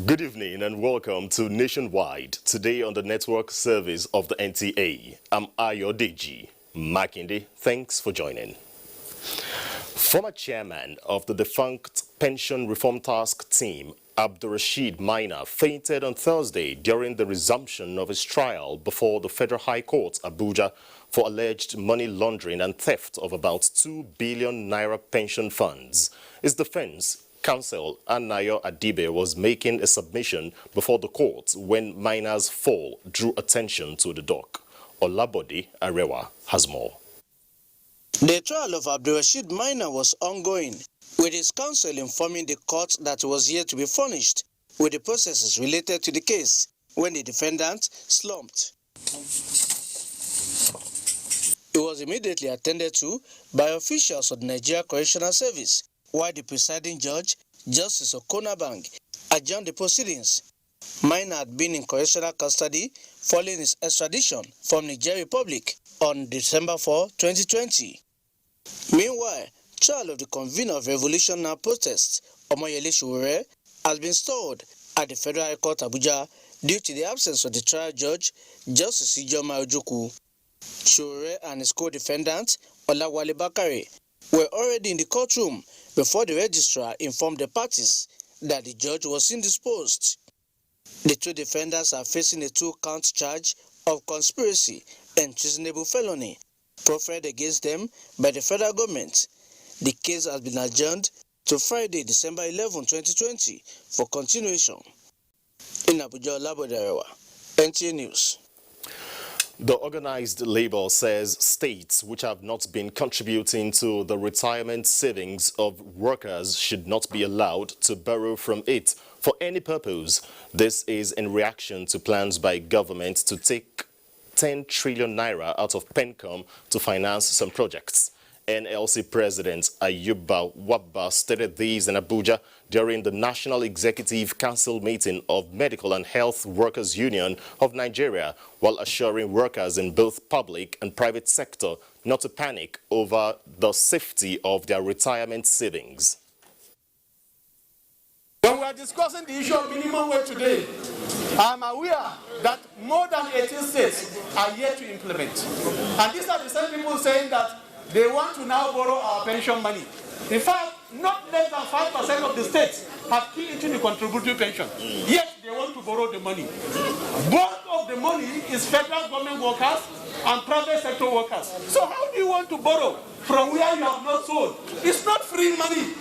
Good evening and welcome to Nationwide, today on the network service of the NTA. I'm Ayodeji Makinde. Thanks for joining. Former chairman of the defunct Pension Reform Task Team, Abdulrasheed Maina, fainted on Thursday during the resumption of his trial before the Federal High Court, Abuja, for alleged money laundering and theft of about 2 billion naira pension funds. His defense counsel Anayo Adibe was making a submission before the court when Maina's fall drew attention to the dock. Olabode Arewa has more. The trial of Abdulrasheed Maina was ongoing, with his counsel informing the court that he was yet to be furnished with the processes related to the case when the defendant slumped. He was immediately attended to by officials of the Nigerian Correctional Service, while the presiding judge, Justice Okonabang, adjourned the proceedings. Maina had been in correctional custody following his extradition from Nigeria Republic on December 4, 2020. Meanwhile, trial of the convener of Revolution Now protests, Omoyele Sowore, has been stalled at the Federal High Court Abuja due to the absence of the trial judge, Justice Ijoma Ojoku. Sowore and his co-defendant, Olawale Bakare, were already in the courtroom before the registrar informed the parties that the judge was indisposed. The two defendants are facing a 2-count charge of conspiracy and treasonable felony proffered against them by the federal government. The case has been adjourned to Friday, December 11, 2020 for continuation. In Abuja, Olabode Arewa, NTA News. The organized labor says states which have not been contributing to the retirement savings of workers should not be allowed to borrow from it for any purpose. This is in reaction to plans by government to take 10 trillion naira out of PENCOM to finance some projects. NLC President Ayuba Wabba stated these in Abuja during the National Executive Council meeting of Medical and Health Workers Union of Nigeria, while assuring workers in both public and private sector not to panic over the safety of their retirement savings. When we are discussing the issue of minimum wage today, I am aware that more than 18 states are yet to implement. And these are the same people saying that they want to now borrow our pension money. In fact, not less than 5% of the states have keyed into the contributory pension. Yet they want to borrow the money. Both of the money is federal government workers and private sector workers. So how do you want to borrow from where you have not sold? It's not free money.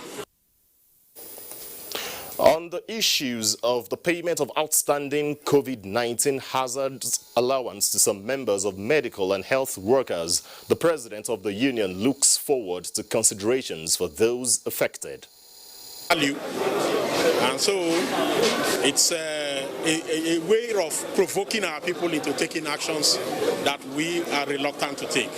On the issues of the payment of outstanding COVID-19 hazard allowance to some members of medical and health workers, the president of the union looks forward to considerations for those affected. And so it's a way of provoking our people into taking actions that we are reluctant to take.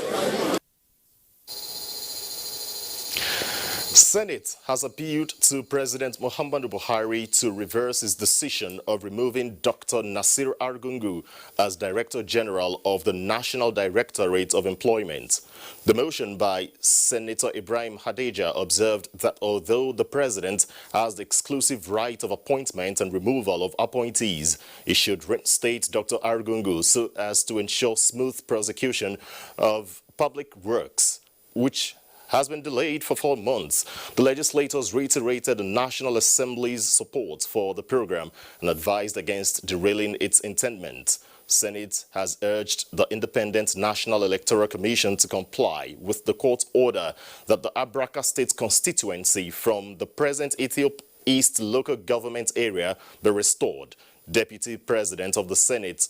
Senate has appealed to President Muhammadu Buhari to reverse his decision of removing Dr. Nasir Argungu as Director General of the National Directorate of Employment. The motion by Senator Ibrahim Hadeja observed that although the President has the exclusive right of appointment and removal of appointees, he should reinstate Dr. Argungu so as to ensure smooth prosecution of public works, which has been delayed for 4 months. The legislators reiterated the National Assembly's support for the program and advised against derailing its intendment. Senate has urged the Independent National Electoral Commission to comply with the court order that the Abraka State constituency from the present Ethiopia East local government area be restored. Deputy President of the Senate,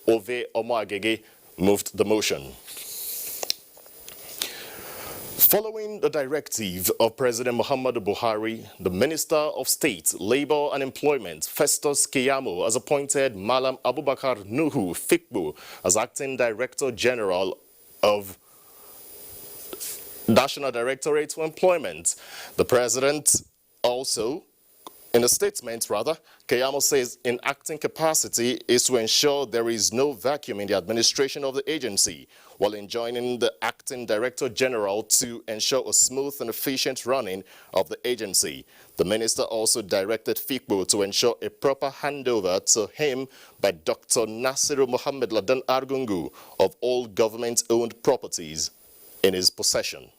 Ove Omoagege, moved the motion. Following the directive of President Muhammadu Buhari, the Minister of State, Labour and Employment, Festus Keyamo, has appointed Malam Abubakar Nuhu Fikbu as Acting Director General of National Directorate for Employment. The President also In a statement, Keyamo says in acting capacity is to ensure there is no vacuum in the administration of the agency, while enjoining the acting director general to ensure a smooth and efficient running of the agency. The minister also directed FICBO to ensure a proper handover to him by Dr. Nasiru Mohammed Ladan Argungu of all government-owned properties in his possession.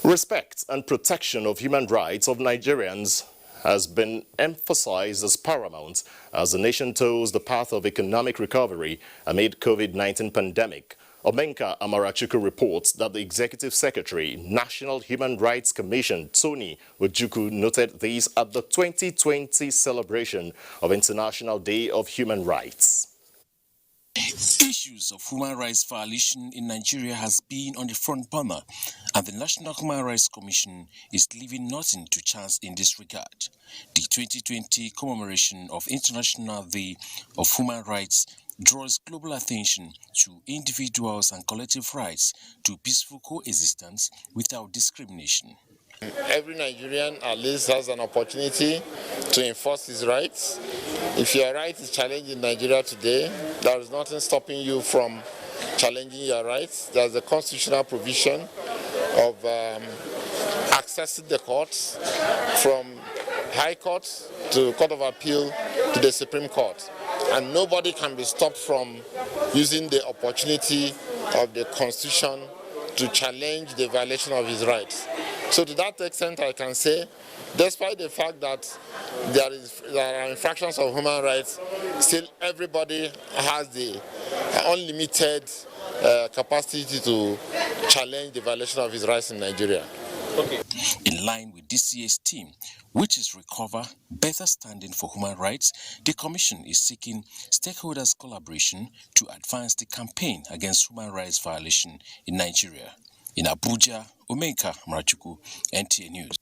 Respect and protection of human rights of Nigerians has been emphasized as paramount as the nation toes the path of economic recovery amid COVID-19 pandemic. Omenka Amarachuku reports that the Executive Secretary, National Human Rights Commission, Tony Ojuku, noted this at the 2020 celebration of International Day of Human Rights. Issues of human rights violation in Nigeria has been on the front burner, and the National Human Rights Commission is leaving nothing to chance in this regard. The 2020 commemoration of International Day of Human Rights draws global attention to individuals and collective rights to peaceful coexistence without discrimination. Every Nigerian at least has an opportunity to enforce his rights. If your right is challenged in Nigeria today, there is nothing stopping you from challenging your rights. There's a constitutional provision of accessing the courts from High Court to Court of Appeal to the Supreme Court. And nobody can be stopped from using the opportunity of the Constitution to challenge the violation of his rights. So to that extent, I can say, despite the fact that there are infractions of human rights, still everybody has the unlimited capacity to challenge the violation of his rights in Nigeria. Okay. In line with this year's theme, which is Recover, Better Standing for Human Rights, the Commission is seeking stakeholders' collaboration to advance the campaign against human rights violation in Nigeria. In Abuja, Omenka Amarachuku, NTA News.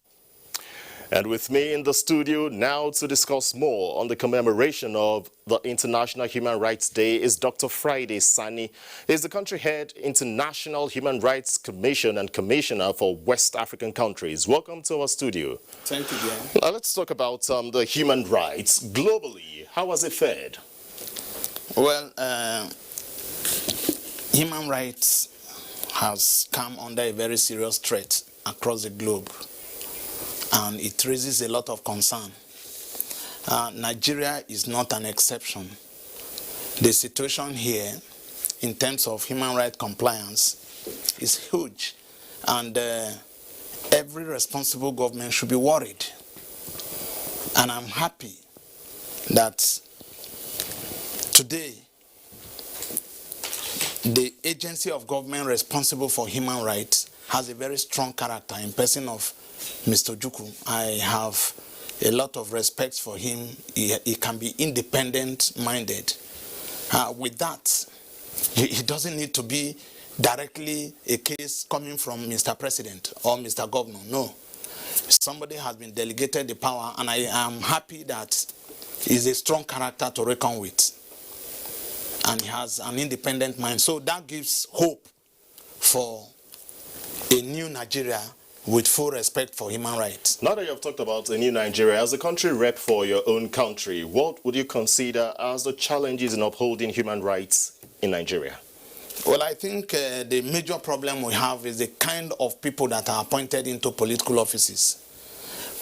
And with me in the studio now to discuss more on the commemoration of the International Human Rights Day is Dr. Friday Sani. He is the country head, International Human Rights Commission and Commissioner for West African countries. Welcome to our studio. Thank you, Diane. Now let's talk about the human rights globally. How has it fared? Well, human rights has come under a very serious threat across the globe, and it raises a lot of concern. Nigeria is not an exception. The situation here in terms of human rights compliance is huge, and every responsible government should be worried. And I'm happy that today the agency of government responsible for human rights has a very strong character in person of Mr. Juku. I have a lot of respect for him. He can be independent-minded. With that, he doesn't need to be directly a case coming from Mr. President or Mr. Governor. No. Somebody has been delegated the power, and I am happy that he's a strong character to reckon with. And he has an independent mind. So that gives hope for a new Nigeria with full respect for human rights. Now that you have talked about a new Nigeria, as a country rep for your own country, what would you consider as the challenges in upholding human rights in Nigeria? Well, I think the major problem we have is the kind of people that are appointed into political offices.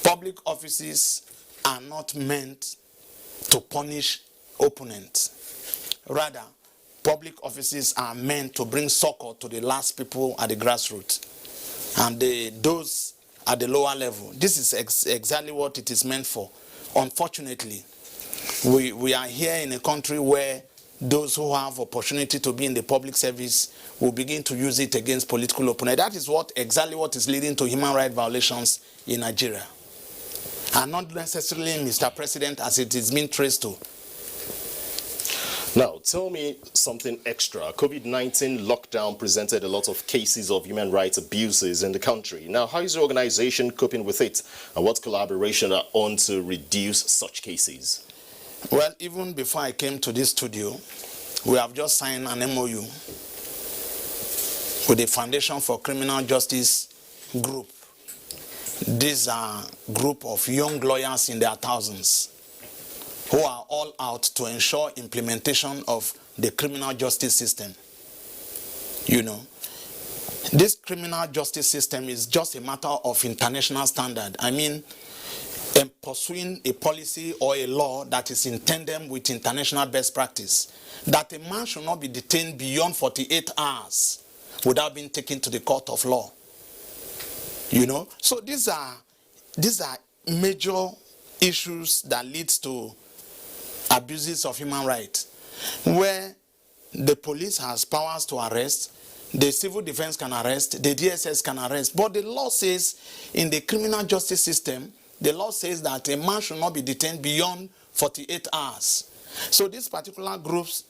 Public offices are not meant to punish opponents. Rather, public offices are meant to bring succor to the last people at the grassroots and those at the lower level. This is exactly what it is meant for. Unfortunately, we are here in a country where those who have opportunity to be in the public service will begin to use it against political opponents. That is exactly what is leading to human rights violations in Nigeria. And not necessarily Mr. President as it is being traced to. Now, tell me something extra. COVID-19 lockdown presented a lot of cases of human rights abuses in the country. Now, how is the organization coping with it? And what collaboration are on to reduce such cases? Well, even before I came to this studio, we have just signed an MOU with the Foundation for Criminal Justice Group These are a group of young lawyers in their thousands who are all out to ensure implementation of the criminal justice system. You know, this criminal justice system is just a matter of international standard. I mean, pursuing a policy or a law that is in tandem with international best practice, that a man should not be detained beyond 48 hours without being taken to the court of law. You know, so these are major issues that leads to abuses of human rights, where the police has powers to arrest, the civil defense can arrest, the DSS can arrest, but the law says in the criminal justice system, the law says that a man should not be detained beyond 48 hours. So these particular groups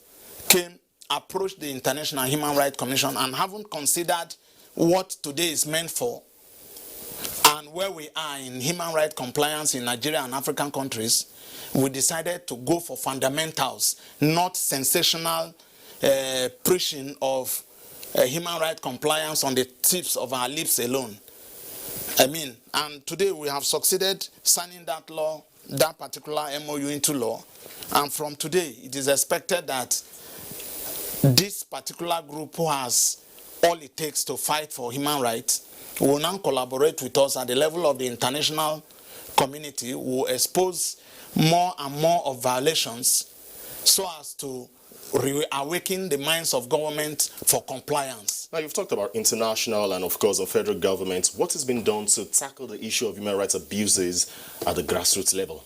approached the International Human Rights Commission and haven't considered what today is meant for and where we are in human rights compliance in Nigeria and African countries. We decided to go for fundamentals, not sensational preaching of human rights compliance on the tips of our lips alone. I mean, and today we have succeeded signing that law, that particular MOU into law. And from today, it is expected that this particular group who has all it takes to fight for human rights will now collaborate with us at the level of the international community, will expose more and more of violations so as to reawaken the minds of government for compliance. Now, you've talked about international and, of course, the federal government. What has been done to tackle the issue of human rights abuses at the grassroots level?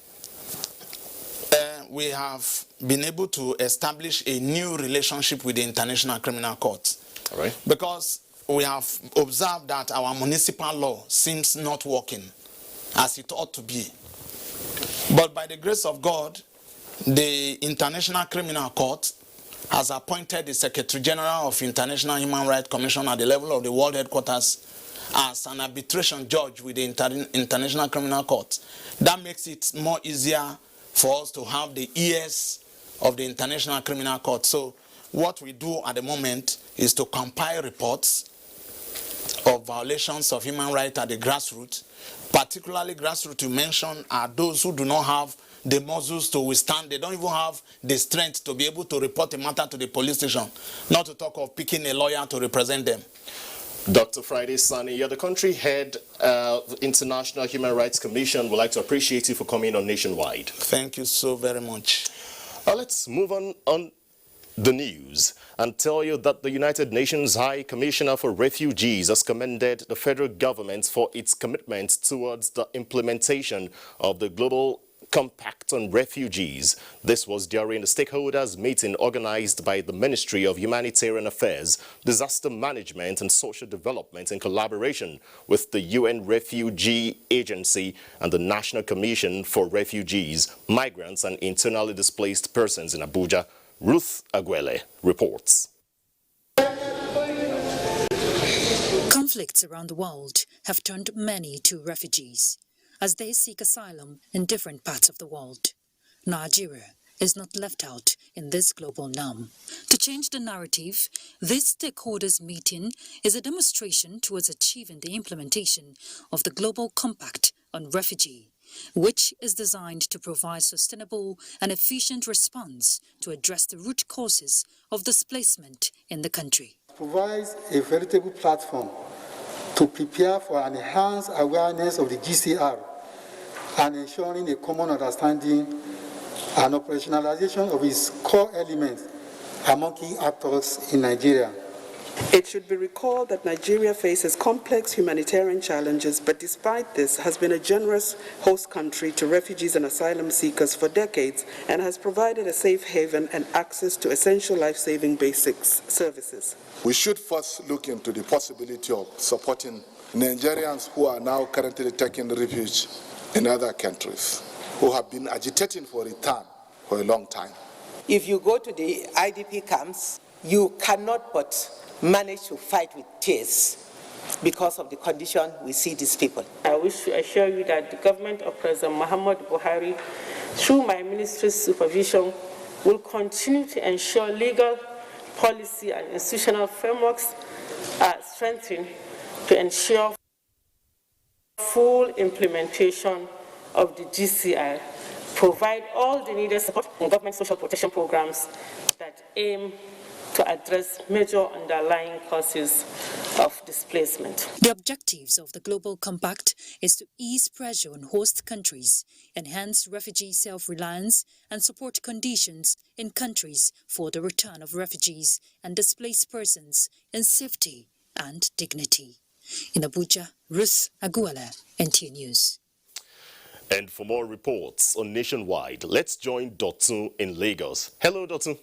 We have been able to establish a new relationship with the International Criminal Court. All right. Because we have observed that our municipal law seems not working as it ought to be. But by the grace of God, the International Criminal Court has appointed the Secretary General of International Human Rights Commission at the level of the World Headquarters as an arbitration judge with the International Criminal Court. That makes it more easier for us to have the ears of the International Criminal Court. So what we do at the moment is to compile reports of violations of human rights at the grassroots. Particularly grassroots you mentioned are those who do not have the muscles to withstand. They don't even have the strength to be able to report a matter to the police station, not to talk of picking a lawyer to represent them. Dr. Friday Sani, you're the country head of the International Human Rights Commission. We'd like to appreciate you for coming on Nationwide. Thank you so very much. Let's move on the news and tell you that the United Nations High Commissioner for Refugees has commended the federal government for its commitment towards the implementation of the Global Compact on Refugees. This was during the stakeholders meeting organized by the Ministry of Humanitarian Affairs, Disaster Management and Social Development in collaboration with the UN Refugee Agency and the National Commission for Refugees, Migrants and Internally Displaced Persons in Abuja. Ruth Aguele reports. Conflicts around the world have turned many to refugees as they seek asylum in different parts of the world. Nigeria is not left out in this global norm. To change the narrative, this stakeholders meeting is a demonstration towards achieving the implementation of the Global Compact on Refugee, which is designed to provide sustainable and efficient response to address the root causes of displacement in the country. Provides a veritable platform to prepare for an enhanced awareness of the GCR and ensuring a common understanding and operationalization of its core elements among key actors in Nigeria. It should be recalled that Nigeria faces complex humanitarian challenges, but despite this has been a generous host country to refugees and asylum seekers for decades and has provided a safe haven and access to essential life-saving basic services. We should first look into the possibility of supporting Nigerians who are now currently taking refuge in other countries, who have been agitating for return for a long time. If you go to the IDP camps, you cannot but manage to fight with tears because of the condition we see these people. I wish to assure you that the government of President Muhammadu Buhari, through my ministry's supervision, will continue to ensure legal, policy and institutional frameworks are strengthened to ensure full implementation of the GCR, provide all the needed support in government social protection programs that aim to address major underlying causes of displacement. The objectives of the Global Compact is to ease pressure on host countries, enhance refugee self-reliance, and support conditions in countries for the return of refugees and displaced persons in safety and dignity. In Abuja, Ruth Aguala, NTA News. And for more reports on Nationwide, let's join Dotun in Lagos. Hello, Dotun.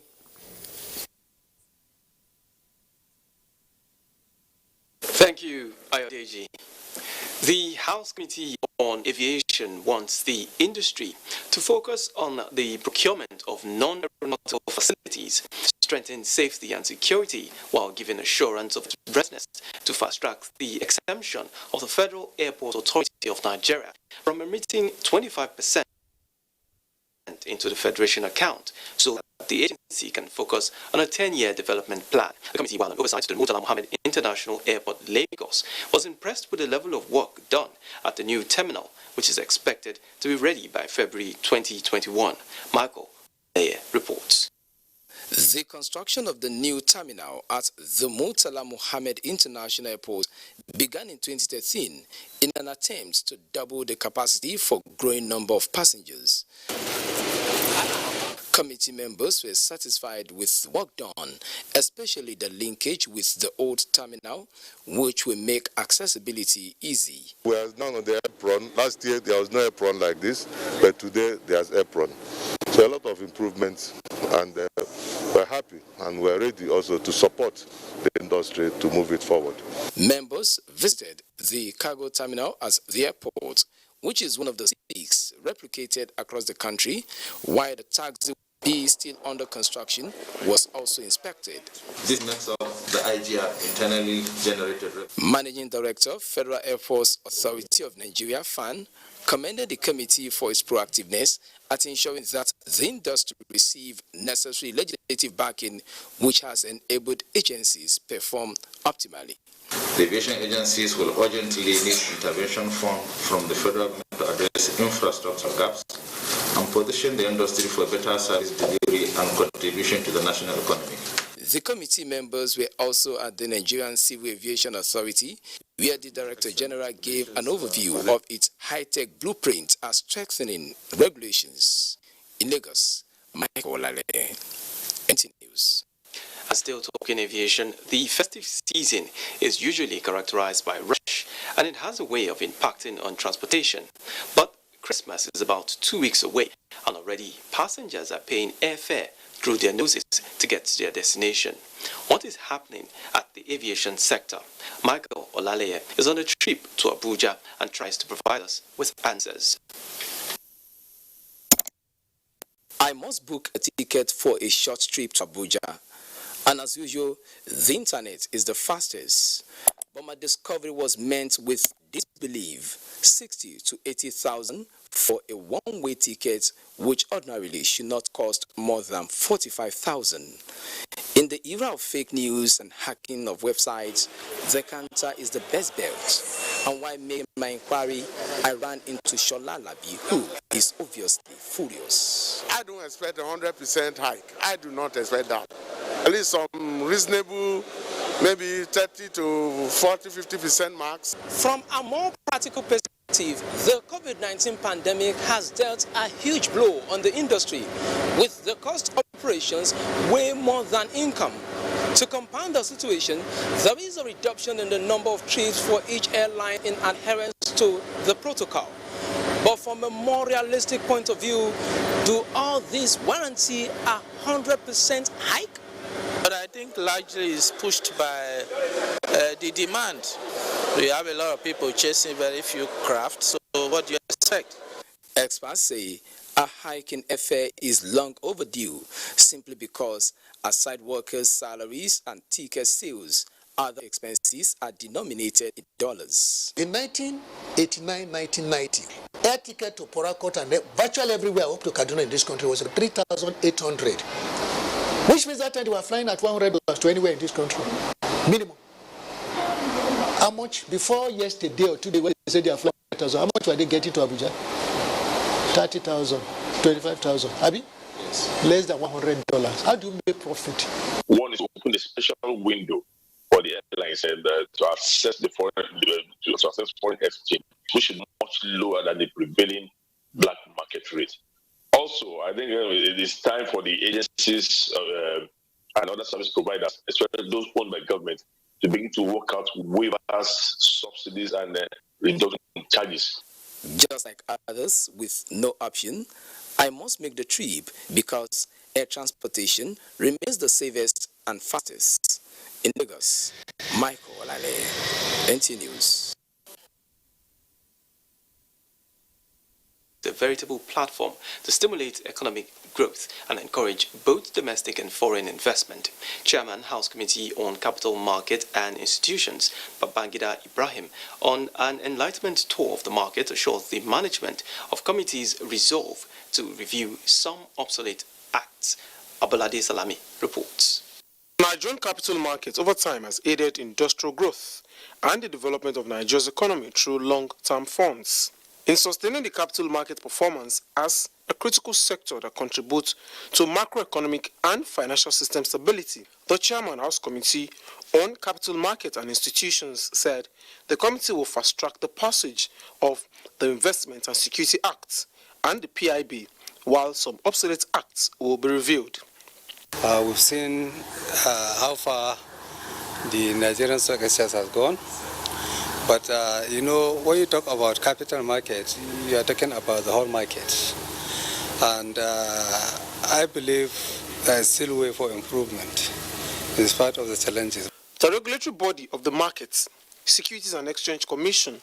Thank you, Ayodeji. The House Committee on Aviation wants the industry to focus on the procurement of non-aeronautical facilities, strengthen safety and security while giving assurance of its readiness to fast-track the exemption of the Federal Airport Authority of Nigeria from emitting 25% into the Federation account so that the agency can focus on a 10-year development plan. The committee, while on oversight to the Murtala Mohammed International Airport, Lagos, was impressed with the level of work done at the new terminal, which is expected to be ready by February 2021. Michael Ayer reports. The construction of the new terminal at the Murtala Mohammed International Airport began in 2013 in an attempt to double the capacity for a growing number of passengers. Committee members were satisfied with work done, especially the linkage with the old terminal, which will make accessibility easy. We are now on the apron. Last year there was no apron like this, but today there's apron. So a lot of improvements, and we're happy and we're ready also to support the industry to move it forward. Members visited the cargo terminal at the airport, which is one of the 6 replicated across the country, while the taxi still under construction was also inspected. This makes up the IGR, internally generated revenue. Managing Director, Federal Air Force Authority of Nigeria, FAN, commended the committee for its proactiveness at ensuring that the industry receive necessary legislative backing, which has enabled agencies perform optimally. The aviation agencies will urgently need intervention from the federal government to address infrastructure gaps and position the industry for better service delivery and contribution to the national economy. The committee members were also at the Nigerian Civil Aviation Authority, where the Director General gave an overview of its high-tech blueprint as strengthening regulations. In Lagos, Michael Olale, NTA News. And still talking aviation, the festive season is usually characterized by rush, and it has a way of impacting on transportation. But Christmas is about 2 weeks away, and already passengers are paying airfare through their noses to get to their destination. What is happening at the aviation sector? Michael Olale is on a trip to Abuja and tries to provide us with answers. I must book a ticket for a short trip to Abuja. And as usual, the internet is the fastest. But my discovery was meant with disbelief: 60 to 80,000 for a one-way ticket, which ordinarily should not cost more than 45,000. In the era of fake news and hacking of websites, the counter is the best bet. And while making my inquiry, I ran into Shola Labi, who is obviously furious. I don't expect a 100% hike. I do not expect that. At least some reasonable, maybe 30 to 40, 50% marks. From a more practical perspective, the COVID-19 pandemic has dealt a huge blow on the industry, with the cost of operations way more than income. To compound the situation, there is a reduction in the number of trips for each airline in adherence to the protocol. But from a more realistic point of view, do all these warranty a 100% hike? But I think largely is pushed by the demand. We have a lot of people chasing very few craft, so what do you expect? Experts say a hike in airfare is long overdue, simply because aside workers' salaries and ticket sales, other expenses are denominated in dollars. In 1989, 1990, air ticket to Port Harcourt and virtually everywhere up to Kaduna in this country was 3,800. Which means that time they were flying at $100 to anywhere in this country. Minimum. How much? Before yesterday or today, when they said they are flying at 25,000. How much were they getting to Abuja? 30,000, 25,000. Abi? Yes. Less than $100. How do you make profit? One is open a special window for the airlines and to access the foreign exchange, which is much lower than the prevailing black market rate. Also, I think it is time for the agencies and other service providers, especially those owned by government, to begin to work out waivers, subsidies, and reduction in charges. Just like others with no option, I must make the trip because air transportation remains the safest and fastest. In Lagos, Michael Olale, NTA News. A veritable platform to stimulate economic growth and encourage both domestic and foreign investment. Chairman, House Committee on Capital Market and Institutions, Babangida Ibrahim, on an enlightenment tour of the market, assured the management of committee's resolve to review some obsolete acts. Abolade Salami reports. Nigerian capital market over time has aided industrial growth and the development of Nigeria's economy through long-term funds. In sustaining the capital market performance as a critical sector that contributes to macroeconomic and financial system stability, the Chairman, House Committee on Capital Market and Institutions, said the committee will fast-track the passage of the Investment and Security Act and the PIB, while some obsolete acts will be reviewed. We've seen how far the Nigerian stock exchange has gone. But, when you talk about capital market, you are talking about the whole market. And I believe there is still way for improvement in spite of the challenges. The regulatory body of the markets, Securities and Exchange Commission,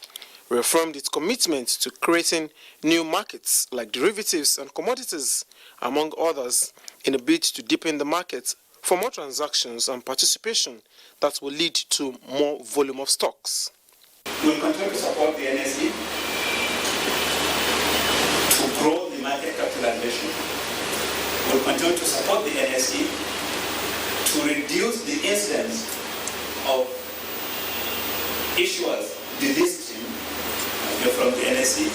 reaffirmed its commitment to creating new markets like derivatives and commodities, among others, in a bid to deepen the market for more transactions and participation that will lead to more volume of stocks. We will continue to support the NSE to grow the market capitalization. We will continue to support the NSE to reduce the incidence of issuers delisting from the NSE.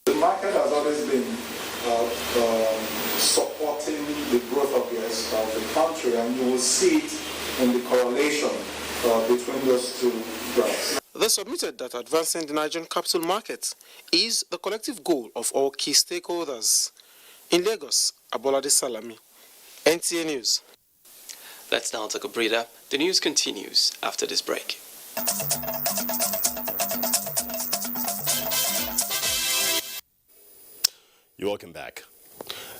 The market has always been supporting the growth of the country, and you will see it in the correlation between those two graphs. They submitted that advancing the Nigerian capital market is the collective goal of all key stakeholders. In Lagos, Abolade Salami, NTA News. Let's now take a breather. The news continues after this break. You're welcome back.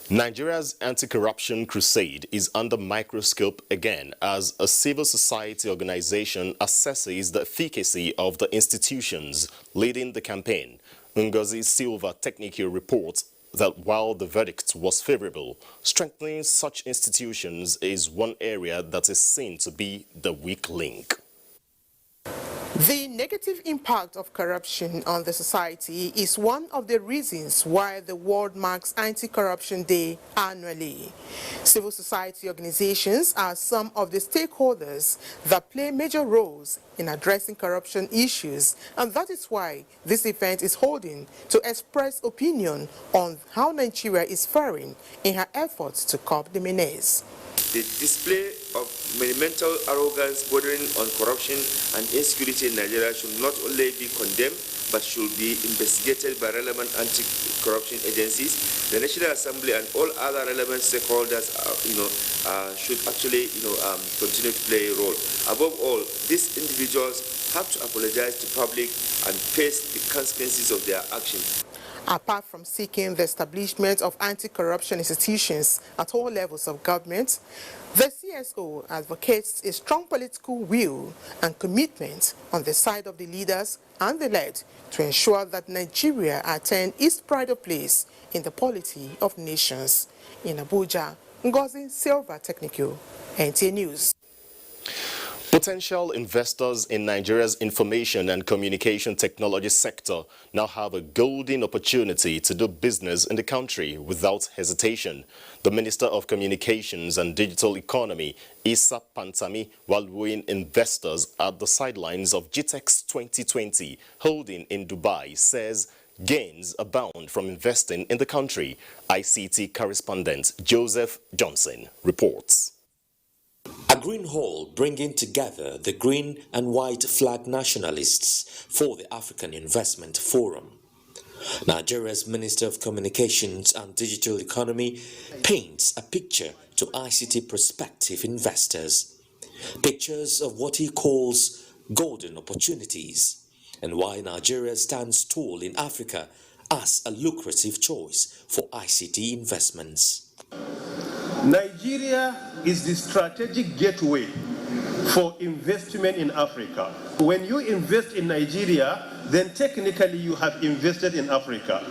Nigeria's anti-corruption crusade is under microscope again as a civil society organization assesses the efficacy of the institutions leading the campaign. Ngozi Silva Technical reports that while the verdict was favorable, strengthening such institutions is one area that is seen to be the weak link. The negative impact of corruption on the society is one of the reasons why the world marks Anti-Corruption Day annually. Civil society organizations are some of the stakeholders that play major roles in addressing corruption issues, and that is why this event is holding to express opinion on how Nigeria is faring in her efforts to curb the menace. The display of monumental arrogance bordering on corruption and insecurity in Nigeria should not only be condemned, but should be investigated by relevant anti-corruption agencies. The National Assembly and all other relevant stakeholders, should actually, continue to play a role. Above all, these individuals have to apologize to public and face the consequences of their actions. Apart from seeking the establishment of anti-corruption institutions at all levels of government, the CSO advocates a strong political will and commitment on the side of the leaders and the led to ensure that Nigeria attains its pride of place in the polity of nations. In Abuja, Ngozi Silva Technical, NTA News. Potential investors in Nigeria's information and communication technology sector now have a golden opportunity to do business in the country without hesitation. The Minister of Communications and Digital Economy, Issa Pantami, while wooing investors at the sidelines of GTEX 2020 holding in Dubai, says Gains abound from investing in the country. ICT correspondent Joseph Johnson reports. A green hall bringing together the green and white flag nationalists for the African Investment Forum. Nigeria's Minister of Communications and Digital Economy paints a picture to ICT prospective investors. Pictures of what he calls golden opportunities and why Nigeria stands tall in Africa as a lucrative choice for ICT investments. Nigeria is the strategic gateway for investment in Africa. When you invest in Nigeria, then technically you have invested in Africa.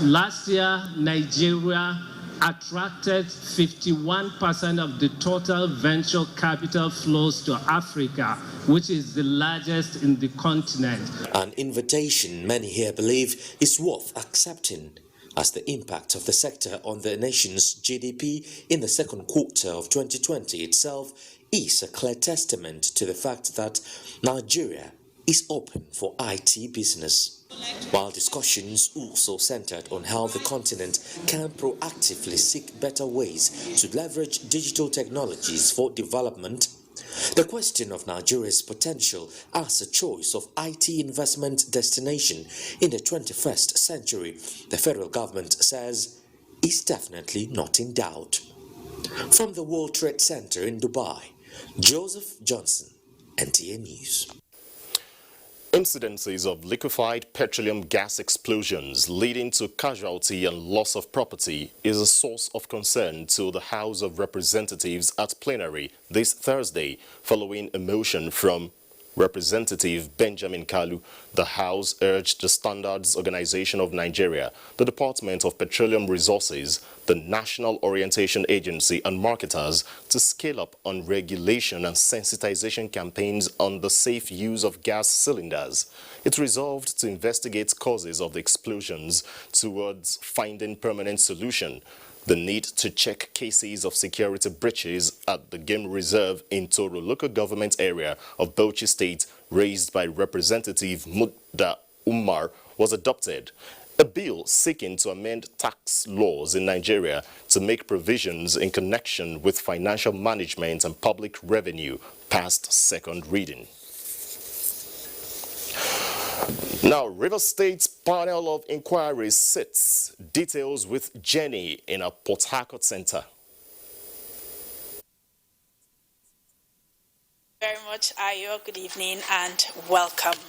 Last year, Nigeria attracted 51% of the total venture capital flows to Africa, which is the largest in the continent. An invitation many here believe is worth accepting, as the impact of the sector on the nation's GDP in the second quarter of 2020 itself is a clear testament to the fact that Nigeria is open for IT business. While discussions also centered on how the continent can proactively seek better ways to leverage digital technologies for development, the question of Nigeria's potential as a choice of IT investment destination in the 21st century, the federal government says, is definitely not in doubt. From the World Trade Center in Dubai, Joseph Johnson, NTA News. Incidences of liquefied petroleum gas explosions leading to casualty and loss of property is a source of concern to the House of Representatives at plenary this Thursday, following a motion from Representative Benjamin Kalu. The House urged the Standards Organization of Nigeria, the Department of Petroleum Resources, the National Orientation Agency and marketers to scale up on regulation and sensitization campaigns on the safe use of gas cylinders. It resolved to investigate causes of the explosions towards finding permanent solution. The need to check cases of security breaches at the game reserve in Toro local government area of Bauchi State, raised by Representative Mudda Umar, was adopted. A bill seeking to amend tax laws in Nigeria to make provisions in connection with financial management and public revenue passed second reading. Now, Rivers State's panel of inquiry sits. Details with Jenny in our Port Harcourt Center. Very much, Ayo. Good evening and welcome.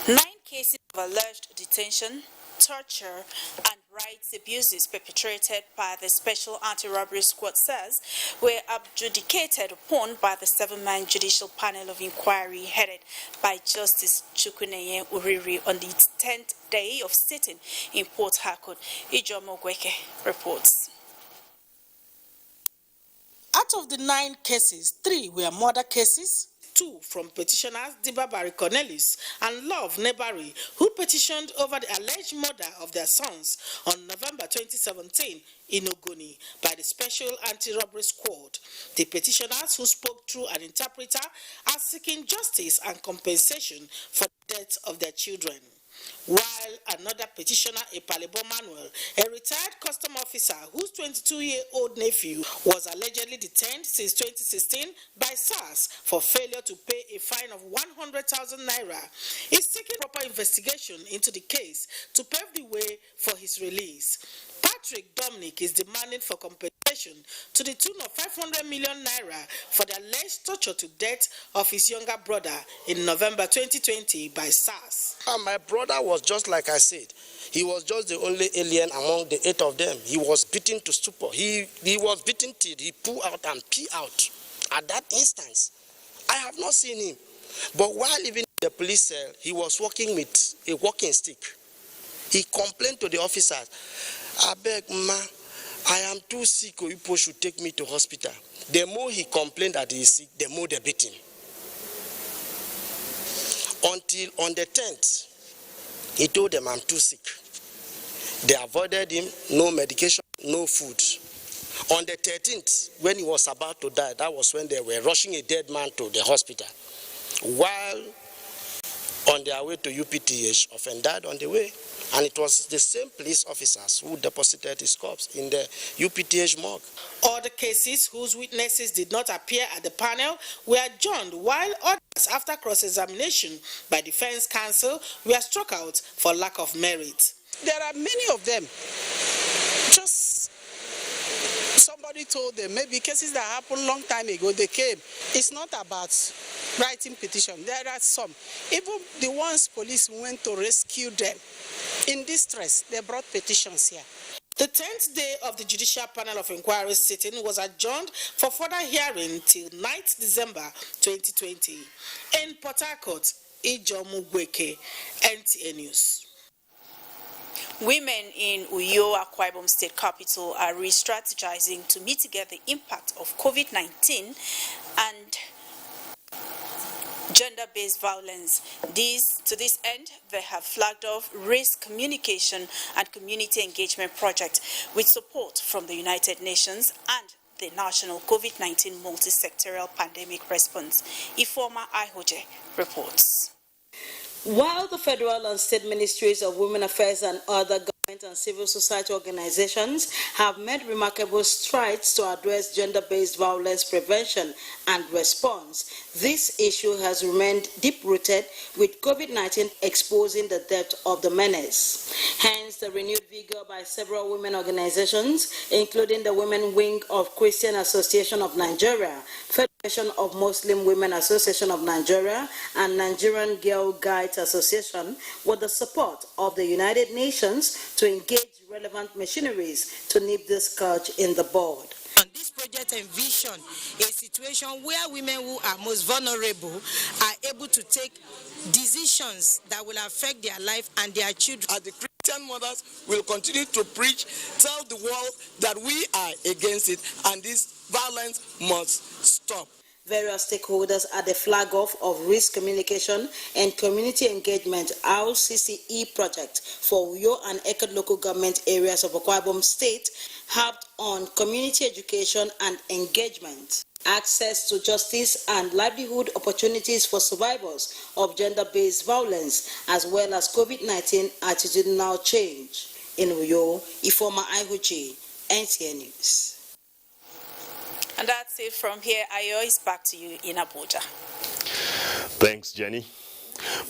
9 cases of alleged detention, torture, and rights abuses perpetrated by the Special Anti-Robbery Squad says were adjudicated upon by the 7-man judicial panel of inquiry headed by Justice Chukwuneye Uriri on the 10th day of sitting in Port Harcourt. Ijomo Gweke reports. Out of the 9 cases, 3 were murder cases, 2 from petitioners Dibabari Cornelius and Love Nebari, who petitioned over the alleged murder of their sons on November 2017 in Ogoni by the Special Anti-Robbery Squad. The petitioners, who spoke through an interpreter, are seeking justice and compensation for the death of their children. While another petitioner, Epalebo Manuel, a retired custom officer whose 22-year-old nephew was allegedly detained since 2016 by SARS for failure to pay a fine of 100,000 naira, is seeking proper investigation into the case to pave the way for his release. Patrick Dominic is demanding for compensation to the tune of 500 million naira for the alleged torture to death of his younger brother in November 2020 by SARS. My brother was just like I said. He was just the only alien among the 8 of them. He was beaten to stupor. He was beaten till he pulled out and pee out. At that instance, I have not seen him. But while living in the police cell, he was walking with a walking stick. He complained to the officers, "I beg, ma, I am too sick, or you should take me to hospital." The more he complained that he is sick, the more they beat him. Until on the 10th, he told them, "I'm too sick." They avoided him, no medication, no food. On the 13th, when he was about to die, that was when they were rushing a dead man to the hospital. While on their way to UPTH often died on the way. And it was the same police officers who deposited his corpse in the UPTH morgue. Other cases whose witnesses did not appear at the panel were adjourned, while others, after cross-examination by defense counsel, were struck out for lack of merit. There are many of them. Just somebody told them, maybe cases that happened long time ago, they came. It's not about writing petition. There are some. Even the ones police went to rescue them in distress, they brought petitions here. The 10th day of the Judicial Panel of Inquiry sitting was adjourned for further hearing till 9th December 2020. In Port Harcourt, Ijomu Gweke, NTA News. Women in Uyo, Akwa Ibom State Capital, are re-strategizing to mitigate the impact of COVID-19 and gender-based violence. To this end, they have flagged off risk communication and community engagement project with support from the United Nations and the National COVID-19 Multi-Sectorial Pandemic Response. Ifeoma Ihoje reports. While the federal and state ministries of women affairs and other government and civil society organizations have made remarkable strides to address gender-based violence prevention and response, this issue has remained deep-rooted, with COVID-19 exposing the depth of the menace. Hence, the renewed vigor by several women organizations, including the Women Wing of Christian Association of Nigeria, Federation of Muslim Women Association of Nigeria, and Nigerian Girl Guides Association, with the support of the United Nations to engage relevant machineries to nip this scourge in the bud. This project envision a situation where women who are most vulnerable are able to take decisions that will affect their life and their children. As the Christian mothers will continue to preach, tell the world that we are against it and this violence must stop. Various stakeholders at the flag off of risk communication and community engagement RCCE project for Uyo and Ekot local government areas of Akwa Ibom State harped on community education and engagement, access to justice and livelihood opportunities for survivors of gender-based violence, as well as COVID-19 attitudinal change. In Uyo, Ifeoma Ihoje, NTA News. And that's it from here. Ayo is back to you in Abuja. Thanks, Jenny.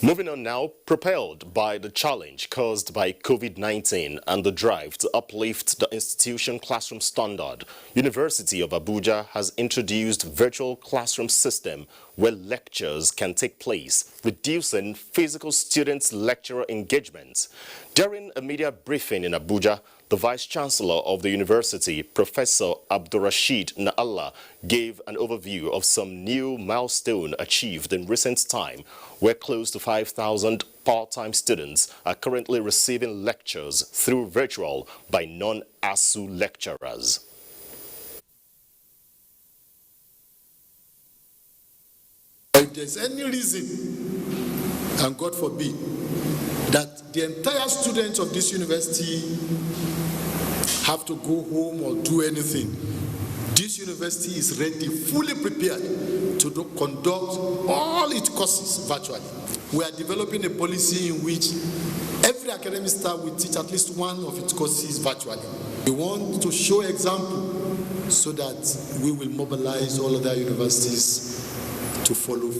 Moving on now, propelled by the challenge caused by COVID-19 and the drive to uplift the institution classroom standard, University of Abuja has introduced virtual classroom system where lectures can take place, reducing physical student-lecturer engagement. During a media briefing in Abuja, the Vice-Chancellor of the university, Professor Abdurrashid Na'Allah, gave an overview of some new milestone achieved in recent time, where close to 5,000 part-time students are currently receiving lectures through virtual by non-ASU lecturers. If there's any reason, and God forbid, that the entire students of this university have to go home or do anything, this university is ready, fully prepared to conduct all its courses virtually. We are developing a policy in which every academic staff will teach at least one of its courses virtually. We want to show example so that we will mobilize all other universities to follow.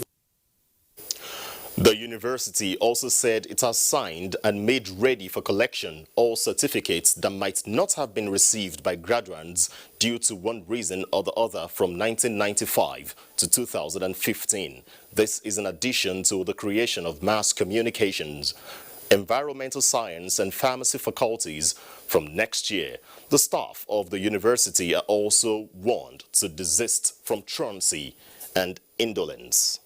The university also said it has signed and made ready for collection all certificates that might not have been received by graduates due to one reason or the other from 1995 to 2015. This is in addition to the creation of mass communications, environmental science and pharmacy faculties from next year. The staff of the university are also warned to desist from truancy and indolence.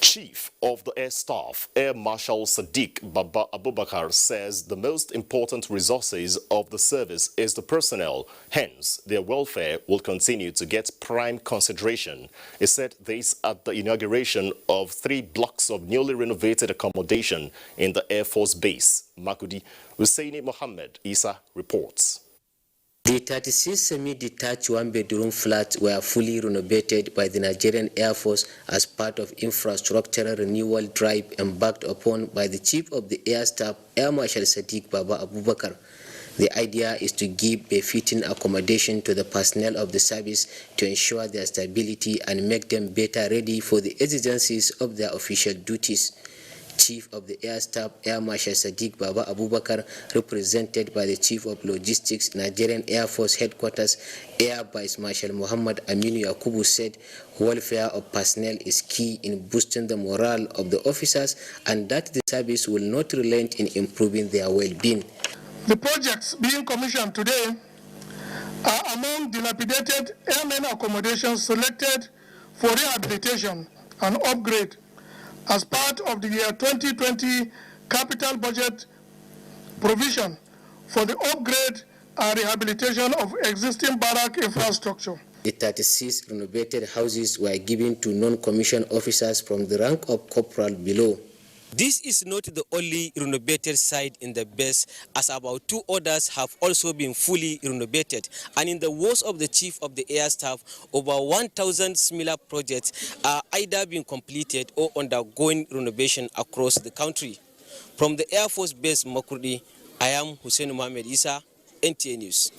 Chief of the Air Staff, Air Marshal Sadiq Baba Abubakar, says the most important resources of the service is the personnel. Hence, their welfare will continue to get prime consideration. He said this at the inauguration of 3 blocks of newly renovated accommodation in the Air Force Base, Makudi. Husseini Mohammed Isa reports. The 36 semi-detached one-bedroom flats were fully renovated by the Nigerian Air Force as part of infrastructural renewal drive embarked upon by the Chief of the Air Staff, Air Marshal Sadiq Baba Abubakar. The idea is to give befitting accommodation to the personnel of the service to ensure their stability and make them better ready for the exigencies of their official duties. Chief of the Air Staff, Air Marshal Sadiq Baba Abubakar, represented by the Chief of Logistics, Nigerian Air Force Headquarters, Air Vice Marshal Muhammad Aminu Yakubu, said welfare of personnel is key in boosting the morale of the officers and that the service will not relent in improving their well-being. The projects being commissioned today are among dilapidated airmen accommodations selected for rehabilitation and upgrade as part of the year 2020 capital budget provision for the upgrade and rehabilitation of existing barrack infrastructure. The 36 renovated houses were given to non-commissioned officers from the rank of corporal below. This is not the only renovated site in the base, as about 2 others have also been fully renovated. And in the words of the Chief of the Air Staff, over 1,000 similar projects are either being completed or undergoing renovation across the country. From the Air Force Base Makurdi, I am Hussein Mohamed Isa, NTA News.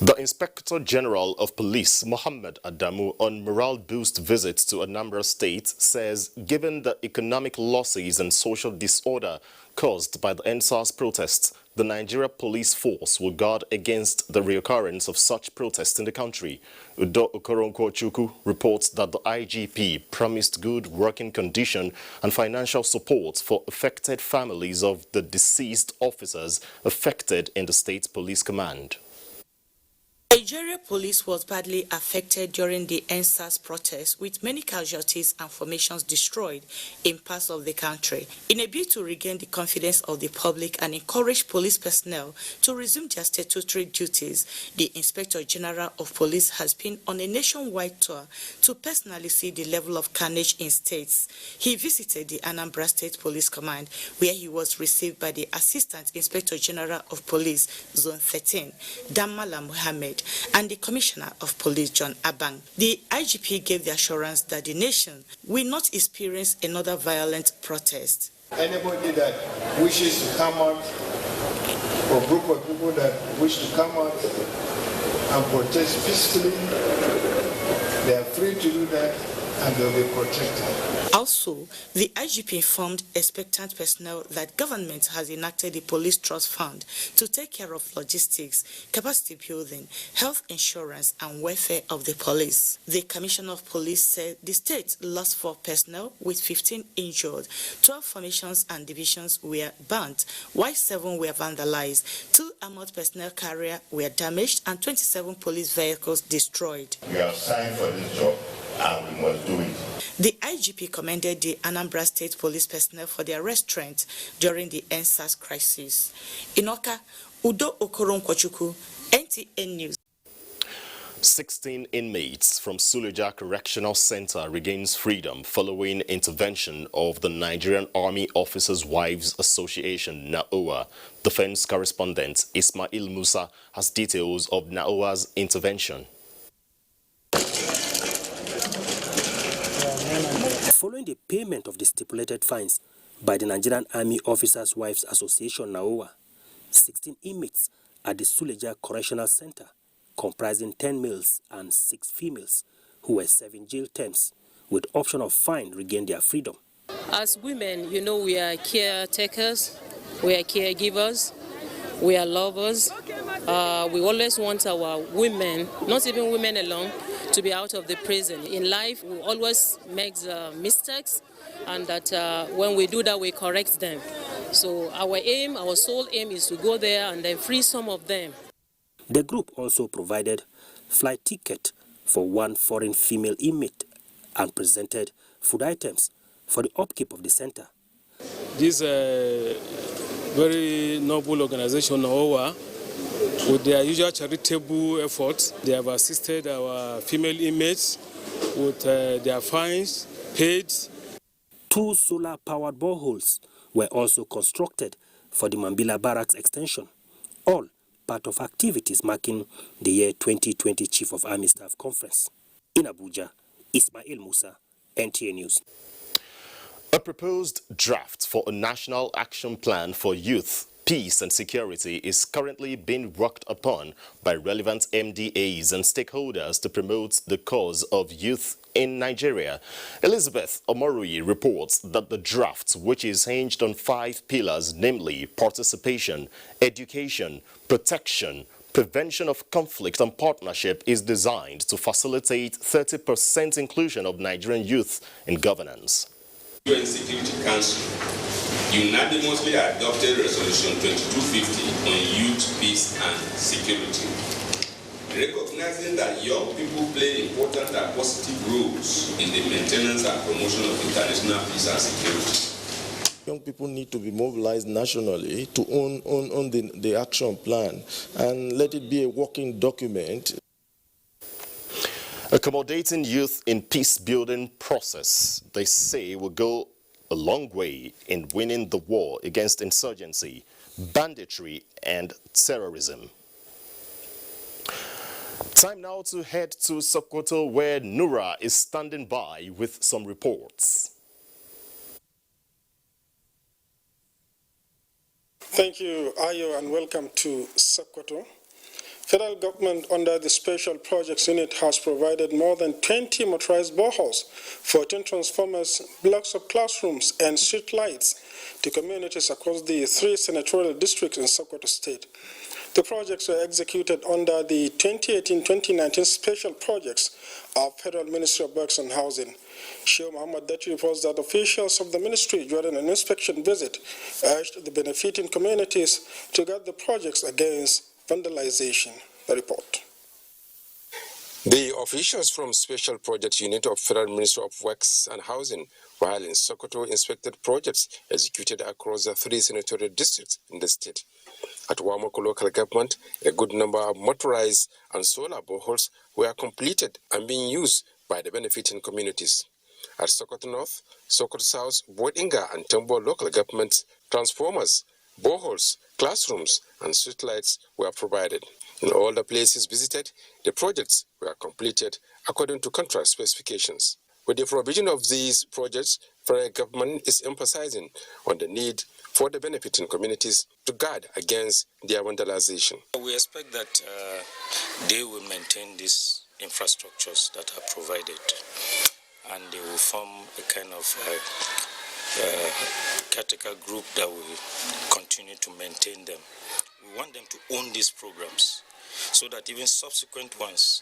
The Inspector General of Police, Mohammed Adamu, on morale boost visits to Anambra State, says given the economic losses and social disorder caused by the NSAS protests, the Nigeria Police Force will guard against the reoccurrence of such protests in the country. Udo Okoronkwo-Chukwu reports that the IGP promised good working condition and financial support for affected families of the deceased officers affected in the State Police Command. Nigeria police was badly affected during the NSAS protests, with many casualties and formations destroyed in parts of the country. In a bid to regain the confidence of the public and encourage police personnel to resume their statutory duties, the Inspector General of Police has been on a nationwide tour to personally see the level of carnage in states. He visited the Anambra State Police Command, where he was received by the Assistant Inspector General of Police, Zone 13, Damala Mohammed, and the Commissioner of Police, John Abang. The IGP gave the assurance that the nation will not experience another violent protest. Anybody that wishes to come out, or group of people that wish to come out and protest peacefully, they are free to do that and they'll be protected. Also, the IGP informed expectant personnel that government has enacted the Police Trust Fund to take care of logistics, capacity building, health insurance, and welfare of the police. The Commissioner of Police said the state lost 4 personnel with 15 injured, 12 formations and divisions were burnt, while 7 were vandalized, 2 armored personnel carriers were damaged, and 27 police vehicles destroyed. We are signed for this job and we must do it. The IGP commended the Anambra State Police personnel for their restraint during the NSAS crisis. In Oka, Udo Okoronkwo-Chukwu, NTA News. 16 inmates from Suleja Correctional Center regains freedom following intervention of the Nigerian Army Officers' Wives Association, NAOA. Defense correspondent Ismail Musa has details of NAOA's intervention. Following the payment of the stipulated fines by the Nigerian Army Officers' Wives Association, NAOA, 16 inmates at the Suleja Correctional Center, comprising 10 males and 6 females, who were serving jail terms with option of fine, regained their freedom. As women, you know, we are caretakers, we are caregivers, we are lovers. We always want our women, not even women alone, to be out of the prison. In life, we always make mistakes, and that when we do that, we correct them. So our aim, our sole aim, is to go there and then free some of them. The group also provided flight ticket for 1 foreign female inmate and presented food items for the upkeep of the center. This very noble organization, NAOA, with their usual charitable efforts, they have assisted our female inmates with their fines paid. 2 solar-powered boreholes were also constructed for the Mambila Barracks extension, all part of activities marking the year 2020 Chief of Army Staff Conference. In Abuja, Ismail Musa, NTA News. A proposed draft for a national action plan for youth, peace and security is currently being worked upon by relevant MDAs and stakeholders to promote the cause of youth in Nigeria. Elizabeth Omorui reports that the draft, which is hinged on 5 pillars, namely participation, education, protection, prevention of conflict and partnership, is designed to facilitate 30% inclusion of Nigerian youth in governance. UN Security Council unanimously adopted Resolution 2250 on youth, peace and security, recognizing that young people play important and positive roles in the maintenance and promotion of international peace and security. Young people need to be mobilized nationally to own the action plan and let it be a working document. Accommodating youth in peace-building process, they say, will go a long way in winning the war against insurgency, banditry, and terrorism. Time now to head to Sokoto, where Nura is standing by with some reports. Thank you, Ayo, and welcome to Sokoto. Federal government under the Special Projects Unit has provided more than 20 motorized boreholes, 14 transformers, blocks of classrooms, and street lights to communities across the 3 senatorial districts in Sokoto State. The projects were executed under the 2018-2019 Special Projects of Federal Ministry of Works and Housing. Sheikh Muhammad Dati reports that officials of the ministry during an inspection visit urged the benefiting communities to guard the projects against vandalization. The report. The officials from Special Projects Unit of Federal Ministry of Works and Housing, while in Sokoto, inspected projects executed across the 3 senatorial districts in the state. At Wamoko local government, a good number of motorized and solar boreholes were completed and being used by the benefiting communities. At Sokoto North, Sokoto South, Bodinga and Tembo local governments, transformers, boreholes, classrooms, and streetlights were provided. In all the places visited, the projects were completed according to contract specifications. With the provision of these projects, federal government is emphasizing on the need for the benefiting communities to guard against their vandalization. We expect that they will maintain these infrastructures that are provided, and they will form a kind of caretaker group that will continue to maintain them. We want them to own these programs so that even subsequent ones,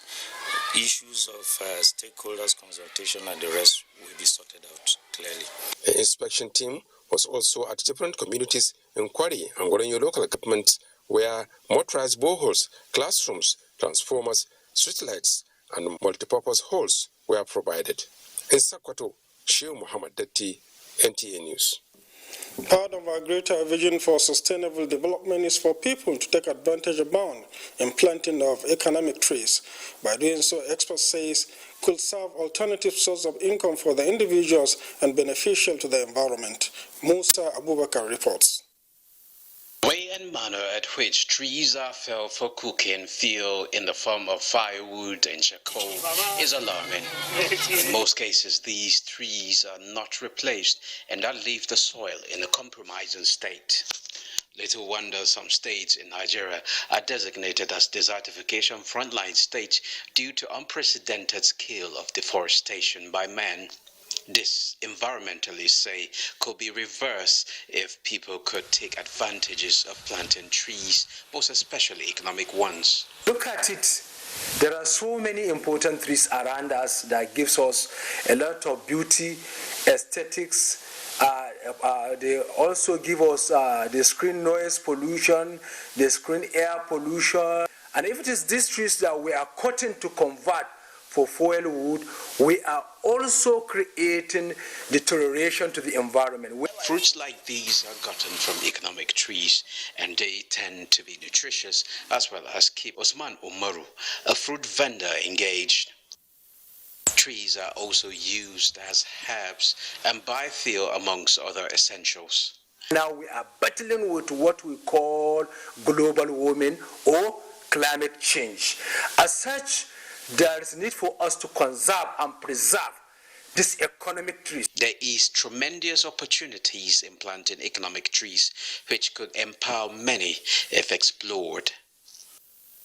issues of stakeholders consultation and the rest will be sorted out clearly. The inspection team was also at different communities in Kwari and Gorenyo local governments where motorized boreholes, classrooms, transformers, streetlights, and multipurpose holes were provided. In Sokoto, Sheikh Muhammad Dati, NTA News. Part of our greater vision for sustainable development is for people to take advantage abound in planting of economic trees. By doing so, experts say, could serve alternative source of income for the individuals and beneficial to the environment. Musa Abubakar reports. Way and manner at which trees are felled for cooking fuel in the form of firewood and charcoal is alarming. In most cases, these trees are not replaced, and that leaves the soil in a compromising state. Little wonder some states in Nigeria are designated as desertification frontline states due to unprecedented scale of deforestation by man. This, environmentalists say, could be reversed if people could take advantages of planting trees, most especially economic ones. Look at it. There are so many important trees around us that gives us a lot of beauty, aesthetics. They also give us the screen noise pollution, the screen air pollution. And if it is these trees that we are cutting to convert for fuel wood, we are also creating deterioration to the environment. Fruits like these are gotten from economic trees, and they tend to be nutritious as well as keep. Osman Umaru, a fruit vendor, engaged. Trees are also used as herbs and biofuel amongst other essentials. Now we are battling with what we call global warming or climate change. As such, there is need for us to conserve and preserve these economic trees. There is tremendous opportunities in planting economic trees, which could empower many if explored.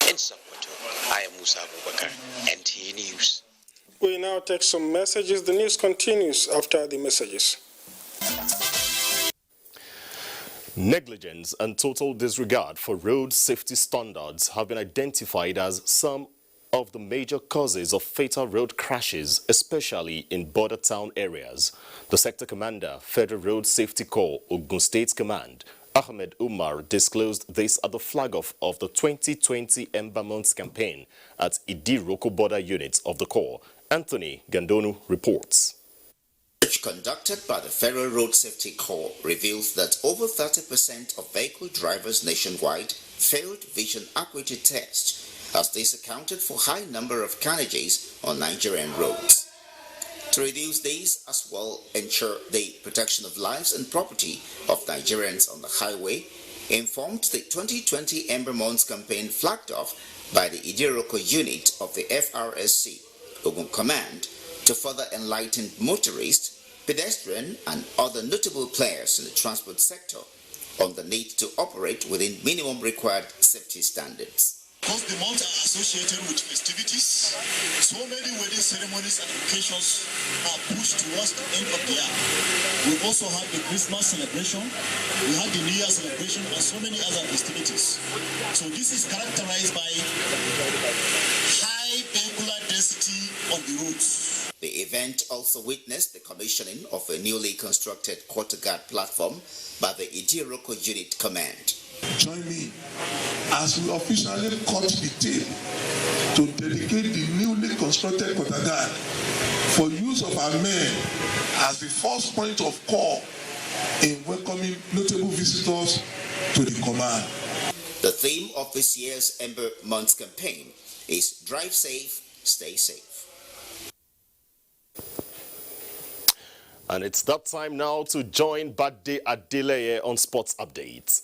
In Sokoto, I am Musa Abubakar, NTA News. We now take some messages. The news continues after the messages. Negligence and total disregard for road safety standards have been identified as some of the major causes of fatal road crashes, especially in border town areas. The sector commander, Federal Road Safety Corps, Ogun State Command, Ahmed Umar, disclosed this at the flag-off of the 2020 Ember Months campaign at Idiroko border units of the Corps. Anthony Gandonu reports. Research conducted by the Federal Road Safety Corps reveals that over 30% of vehicle drivers nationwide failed vision acuity tests, as this accounted for high number of carnages on Nigerian roads. To reduce these as well ensure the protection of lives and property of Nigerians on the highway, informed the 2020 Ember Months campaign flagged off by the Idiroko unit of the FRSC, Ogun Command, to further enlighten motorists, pedestrian and other notable players in the transport sector on the need to operate within minimum required safety standards. Because the months are associated with festivities, so many wedding ceremonies and occasions are pushed towards the end of the year. We also had the Christmas celebration, we had the New Year celebration, and so many other festivities. So this is characterized by high vehicular density on the roads. The event also witnessed the commissioning of a newly constructed quarter guard platform by the Idiroko Unit Command. Join me as we officially cut the tape to dedicate the newly constructed quarter guard for use of our men as the first point of call in welcoming notable visitors to the command. The theme of this year's Ember Months campaign is Drive Safe, Stay Safe. And it's that time now to join Bade Adeleye on Sports Updates.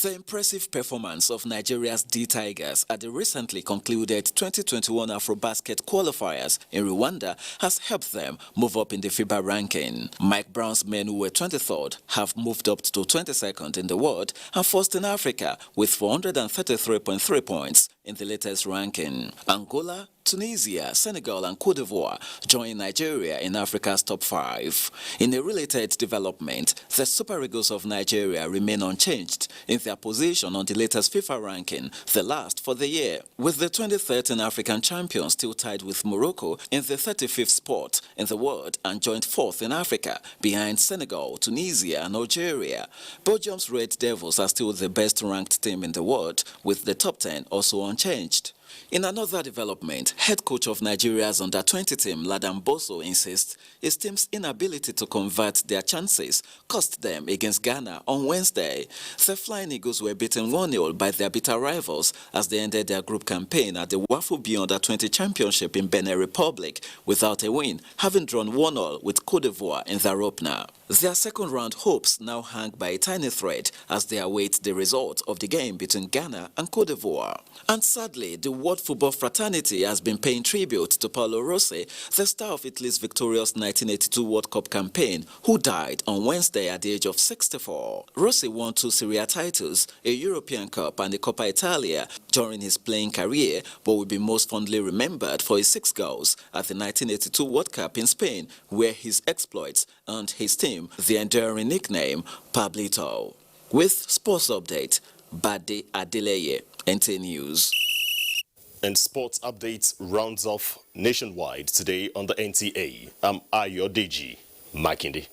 The impressive performance of Nigeria's D-Tigers at the recently concluded 2021 AfroBasket qualifiers in Rwanda has helped them move up in the FIBA ranking. Mike Brown's men, who were 23rd, have moved up to 22nd in the world and first in Africa with 433.3 points in the latest ranking. Angola, Tunisia, Senegal and Cote d'Ivoire join Nigeria in Africa's top 5. In a related development, the Super Eagles of Nigeria remain unchanged in their position on the latest FIFA ranking, the last for the year, with the 2013 African champions still tied with Morocco in the 35th spot in the world and joined 4th in Africa behind Senegal, Tunisia and Algeria. Belgium's Red Devils are still the best ranked team in the world, with the top 10 also unchanged. In another development, head coach of Nigeria's under-20 team, Ladan Boso, insists his team's inability to convert their chances cost them against Ghana on Wednesday. The Flying Eagles were beaten 1-0 by their bitter rivals as they ended their group campaign at the Wafu B Under-20 Championship in Benin Republic without a win, having drawn 1-0 with Cote d'Ivoire in their opener. Their second-round hopes now hang by a tiny thread as they await the result of the game between Ghana and Cote d'Ivoire. And sadly, the World Football Fraternity has been paying tribute to Paolo Rossi, the star of Italy's victorious 1982 World Cup campaign, who died on Wednesday at the age of 64. Rossi won 2 Serie A titles, a European Cup and a Coppa Italia during his playing career, but will be most fondly remembered for his 6 goals at the 1982 World Cup in Spain, where his exploits earned his team the enduring nickname Pablito. With Sports Update, Bade Adeleye, NTA News. And Sports Updates rounds off nationwide today on the NTA. I'm Ayodeji Makinde.